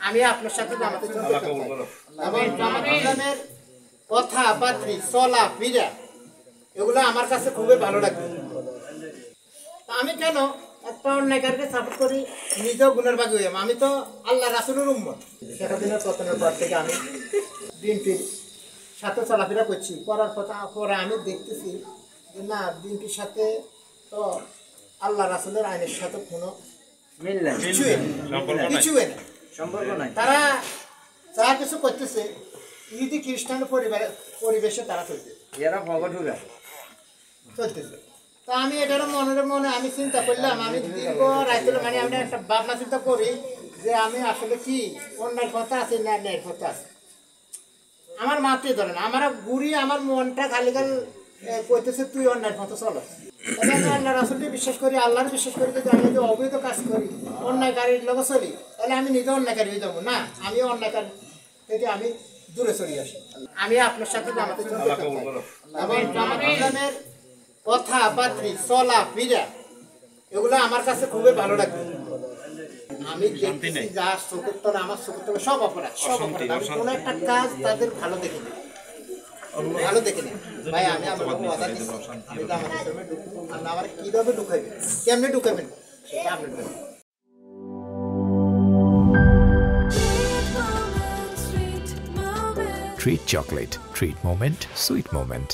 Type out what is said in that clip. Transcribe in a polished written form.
আমি আপনার সাথে জামাতে ইসলামের কথা বাত্রি চলা ফিরা এগুলো আমার কাছে খুবই ভালো লাগবে। আমি কেন একটা অন্যায়কারকে সাপোর্ট করি, নিজেও গুণের ভাগী হইলাম। আমি তো আল্লাহ রাসূলের উম্মত। সেখানে পতনের পর থেকে আমি বিএনপির সাথে চলাফেরা করছি, করার পরে আমি দেখতেছি যে না, বিএনপির সাথে তো আল্লাহ রাসূলের আইনের সাথে কোনো মিল নাই, কিছুই না, সম্পর্ক নাই। তারা যা কিছু করতেছে ইহুদি খ্রিস্টান পরিবেশে তারা চলতেছে। তা আমি এটার মনে আমি চিন্তা করলাম, আমি দীর্ঘ রাইতে মানে আমি একটা ভাবনা চিন্তা করি যে আমি আসলে কি অন্যায় কথা আছে না ন্যায়ের কথা আছে। আমার মাত্রই ধরে না, আমার গুড়ি আমার মনটা খালি কইতেছে তুই অন্যায়ের পথে চলো। আমি আল্লাহ রাসূলকে বিশ্বাস করি, আল্লাহর বিশ্বাস করি। যদি আমি যদি অবৈধ কাজ করি, অন্যায়কারীর লোক চলি, তাহলে আমি নিজে অন্যায়কারী হয়ে যাবো না। আমি অন্যায়কারী থেকে আমি দূরে চলে আসি। আমি আপনার সাথে জামাতে ইসলামের কথা বাত্রি চলা ফিরা এগুলো আমার কাছে খুবই ভালো লাগবে। আমি দেখতেছি যা চোখের তলে, আমার চোখের তলে সব অপরাধ, সব অপরাধ। আমি কোনো একটা কাজ তাদের ভালো দেখি না, ভালো দেখি না। ভাই আমি আমার কথা দিচ্ছি, আমি জামাতে ইসলামে ঢুকবো, আল্লাহ আমার কিভাবে ঢুকাইবেন, কেমনে ঢুকাইবেন সেটা আপনি বলবেন। Treat chocolate. Treat moment. Sweet moment.